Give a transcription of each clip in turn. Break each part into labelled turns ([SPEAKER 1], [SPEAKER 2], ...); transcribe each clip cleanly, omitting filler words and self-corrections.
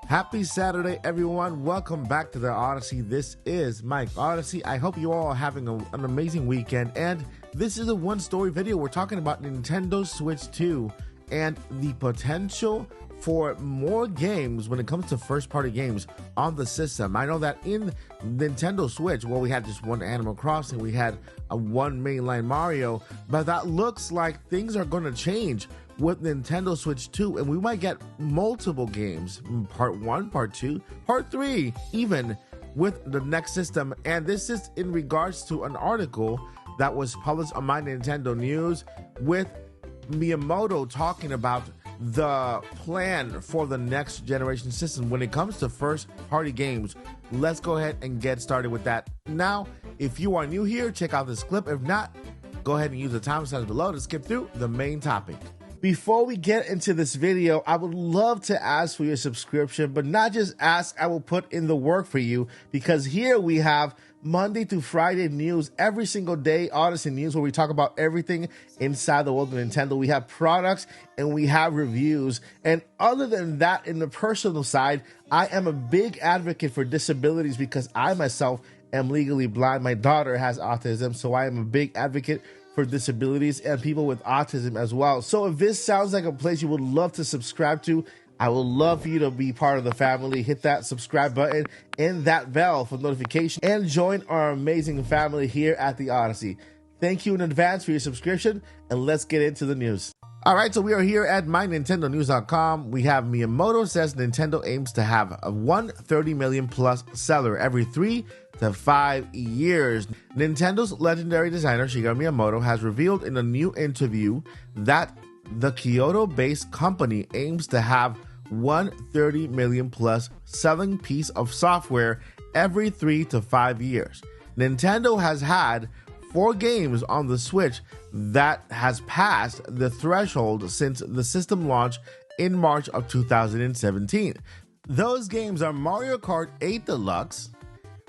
[SPEAKER 1] Happy Saturday, everyone. Welcome back to the Odyssey. This is Mike Odyssey. I hope you all are having an amazing weekend. And this is a one-story video. We're talking about Nintendo Switch 2 and the potential for more games when it comes to first-party games on the system. I know that in Nintendo Switch, well, we had just one Animal Crossing, we had a one mainline Mario, but that looks like things are going to change with Nintendo Switch 2, and we might get multiple games, part 1, part 2, part 3, even with the next system. And this is in regards to an article that was published on My Nintendo News with Miyamoto talking about the plan for the next generation system when it comes to first party games. Let's go ahead and get started with that. Now, if you are new here, check out this clip. If not, go ahead and use the timestamps below to skip through the main topic. Before we get into this video, I would love to ask for your subscription, but not just ask, I will put in the work for you, because here we have Monday through Friday news every single day, Odyssey News, where we talk about everything inside the world of Nintendo. We have products and we have reviews. And other than that, in the personal side, I am a big advocate for disabilities because I myself am legally blind. My daughter has autism, so I am a big advocate for disabilities and people with autism as well. So if this sounds like a place you would love to subscribe to, I would love for you to be part of the family. Hit that subscribe button and that bell for notification and join our amazing family here at the Odyssey. Thank you in advance for your subscription, and let's get into the news. All right, so we are here at mynintendonews.com. We have Miyamoto says Nintendo aims to have a 130 million plus seller every 3 to 5 years. Nintendo's legendary designer Shigeru Miyamoto has revealed in a new interview that the Kyoto-based company aims to have 130 million plus selling piece of software every 3 to 5 years. Nintendo has had 4 games on the Switch that has passed the threshold since the system launch in March of 2017. Those games are Mario Kart 8 Deluxe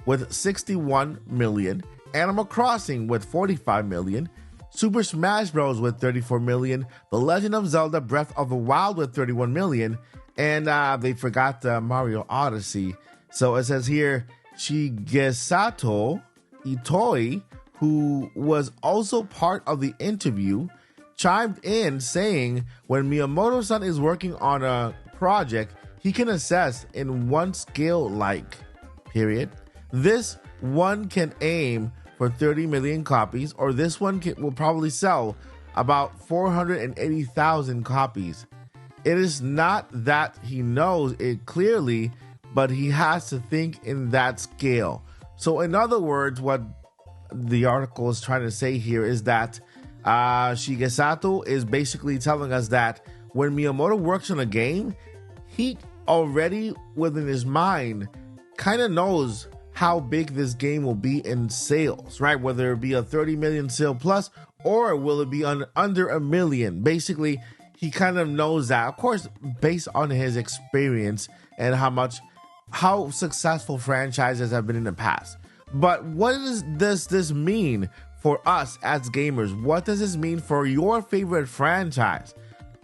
[SPEAKER 1] with 61 million, Animal Crossing with 45 million, Super Smash Bros. With 34 million, The Legend of Zelda Breath of the Wild with 31 million, and they forgot Mario Odyssey. So it says here, Shigesato Itoi, who was also part of the interview, chimed in saying when Miyamoto-san is working on a project, he can assess in one scale like, period. This one can aim for 30 million copies, or this one will probably sell about 480,000 copies. It is not that he knows it clearly, but he has to think in that scale. So in other words, what the article is trying to say here is that Shigesato is basically telling us that when Miyamoto works on a game, he already within his mind kind of knows how big this game will be in sales, right? Whether it be a 30 million sale plus, or will it be under a million? Basically, he kind of knows that, of course, based on his experience and how successful franchises have been in the past. But what does this mean for us as gamers? What does this mean for your favorite franchise?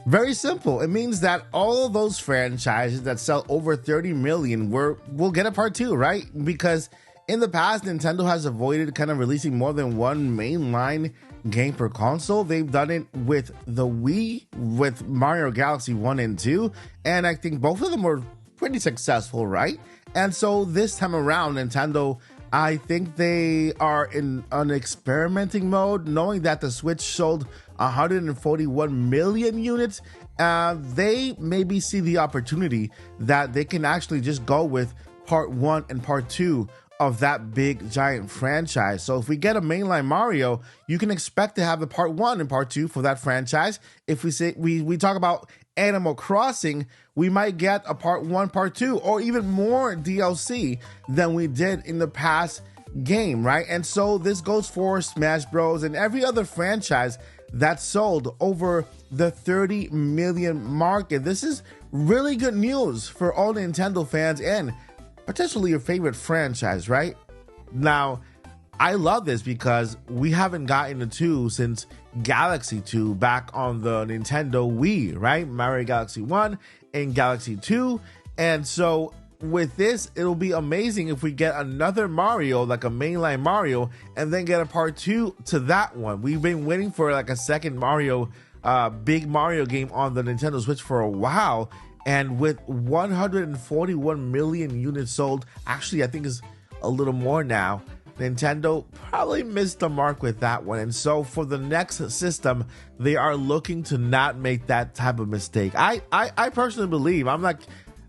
[SPEAKER 1] Very simple. It means that all of those franchises that sell over 30 million will get a part 2, right? Because in the past, Nintendo has avoided kind of releasing more than one mainline game per console. They've done it with the Wii, with Mario Galaxy 1 and 2, and I think both of them were pretty successful, right? And so this time around, Nintendo, I think they are in an experimenting mode, knowing that the Switch sold 141 million units. They maybe see the opportunity that they can actually just go with part 1 and part 2 of that big giant franchise. So if we get a mainline Mario, you can expect to have the part 1 and part 2 for that franchise. If we say we talk about Animal Crossing, we might get a part 1, part 2, or even more DLC than we did in the past game, right? And so this goes for Smash Bros. And every other franchise that sold over the 30 million mark. And this is really good news for all Nintendo fans and potentially your favorite franchise, right? Now, I love this because we haven't gotten the 2 since Galaxy 2 back on the Nintendo Wii, right? Mario Galaxy 1 and Galaxy 2. And so with this, it'll be amazing if we get another Mario, like a mainline Mario, and then get a part 2 to that one. We've been waiting for like a second Mario, big Mario game on the Nintendo Switch for a while. And with 141 million units sold, actually I think it's a little more now, Nintendo probably missed the mark with that one. And so for the next system, they are looking to not make that type of mistake. I personally believe, I'm like,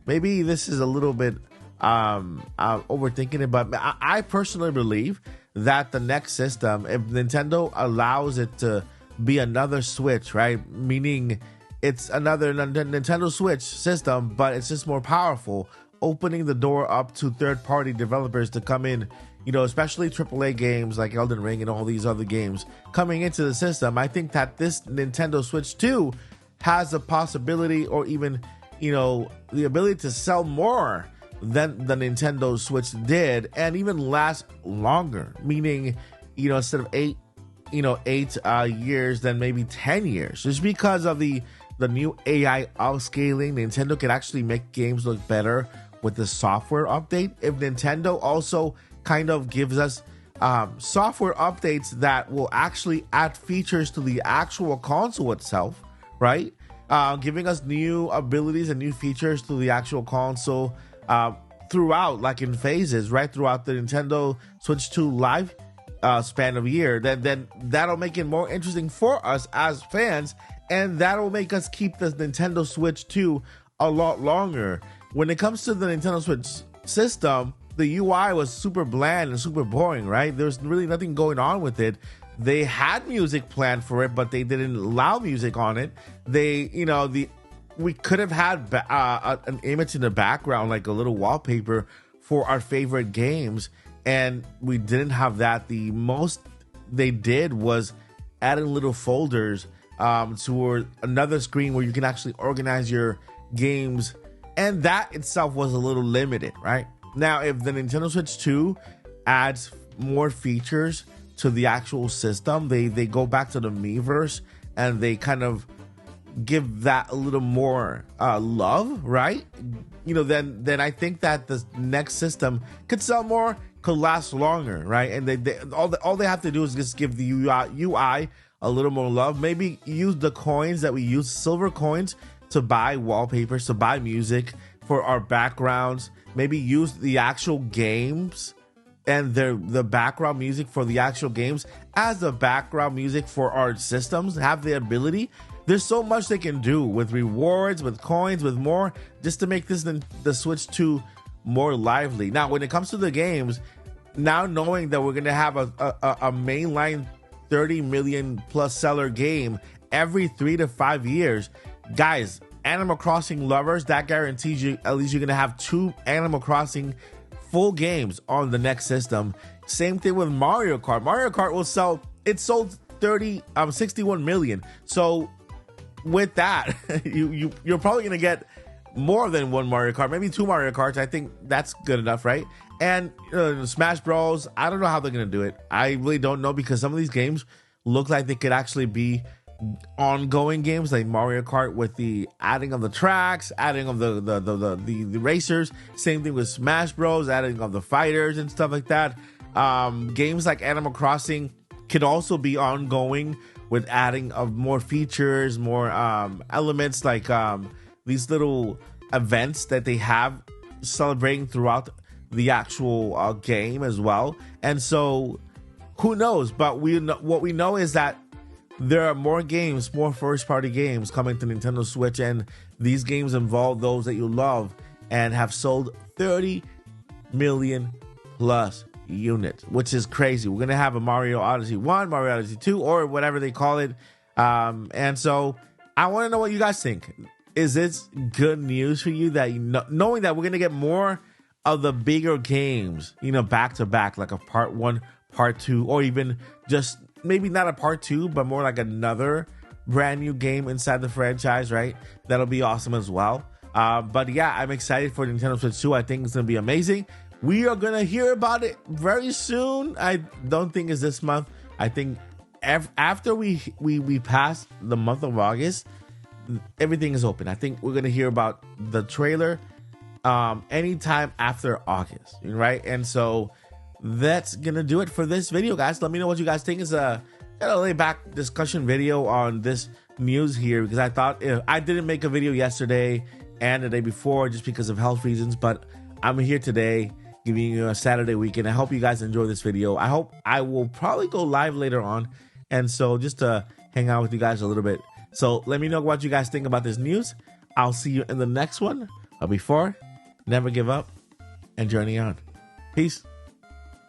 [SPEAKER 1] maybe this is a little bit overthinking it, but I personally believe that the next system, if Nintendo allows it to be another Switch, right? Meaning it's another Nintendo Switch system, but it's just more powerful, opening the door up to third-party developers to come in, you know, especially AAA games like Elden Ring and all these other games coming into the system. I think that this Nintendo Switch 2 has a possibility, or even, you know, the ability to sell more than the Nintendo Switch did, and even last longer, meaning, you know, instead of 8 years, then maybe 10 years, just because of the new AI upscaling. Nintendo can actually make games look better with the software update. If Nintendo also kind of gives us software updates that will actually add features to the actual console itself, right? Giving us new abilities and new features to the actual console throughout, like in phases, right? Throughout the Nintendo Switch 2 life span of year, then that'll make it more interesting for us as fans, and that'll make us keep the Nintendo Switch 2 a lot longer. When it comes to the Nintendo Switch system, the UI was super bland and super boring, right? There's really nothing going on with it. They had music planned for it, but they didn't allow music on it. We could have had an image in the background, like a little wallpaper for our favorite games, and we didn't have that. The most they did was adding little folders to another screen where you can actually organize your games, and that itself was a little limited, right? Now, if the Nintendo Switch 2 adds more features to the actual system, they go back to the Miiverse and they kind of give that a little more love, right? You know, then I think that the next system could sell more, could last longer, right? And all they have to do is just give the UI a little more love. Maybe use the coins that we use, silver coins, to buy wallpapers, to buy music for our backgrounds. Maybe use the actual games and the background music for the actual games as the background music for our systems. Have the ability. There's so much they can do with rewards, with coins, with more, just to make this the Switch 2 more lively. Now, when it comes to the games, now knowing that we're going to have a mainline 30 million plus seller game every 3 to 5 years, guys, Animal Crossing lovers, that guarantees you at least you're going to have 2 Animal Crossing full games on the next system. Same thing with Mario Kart. Mario Kart will sell, it sold 61 million. So with that, you're probably going to get more than 1 Mario Kart, maybe 2 Mario Karts. I think that's good enough, right? And Smash Bros, I don't know how they're going to do it. I really don't know, because some of these games look like they could actually be ongoing games, like Mario Kart, with the adding of the tracks, adding of the racers. Same thing with Smash Bros, adding of the fighters and stuff like that. Games like Animal Crossing could also be ongoing with adding of more features, more elements, like these little events that they have celebrating throughout the actual game as well. And so who knows, but what we know is that there are more games, more first-party games coming to Nintendo Switch, and these games involve those that you love and have sold 30 million plus units, which is crazy. We're going to have a Mario Odyssey 1, Mario Odyssey 2, or whatever they call it. And so I want to know what you guys think. Is this good news for you, that knowing that we're going to get more of the bigger games, back to back, like a part 1, part 2, or even just maybe not a part 2, but more like another brand new game inside the franchise, right? That'll be awesome as well. But yeah, I'm excited for Nintendo Switch 2. I think it's going to be amazing. we are gonna hear about it very soon. I don't think it's this month. I think after we pass the month of August, everything is open. I think we're gonna hear about the trailer anytime after August, right? And so that's gonna do it for this video, guys. Let me know what you guys think. Is a lay back discussion video on this news here, because I thought I didn't make a video yesterday and the day before just because of health reasons, but I'm here today giving you a Saturday weekend. I hope you guys enjoy this video. I hope I will probably go live later on, and so just to hang out with you guys a little bit. So let me know what you guys think about this news. I'll see you in the next one. But before, never give up and journey on. Peace.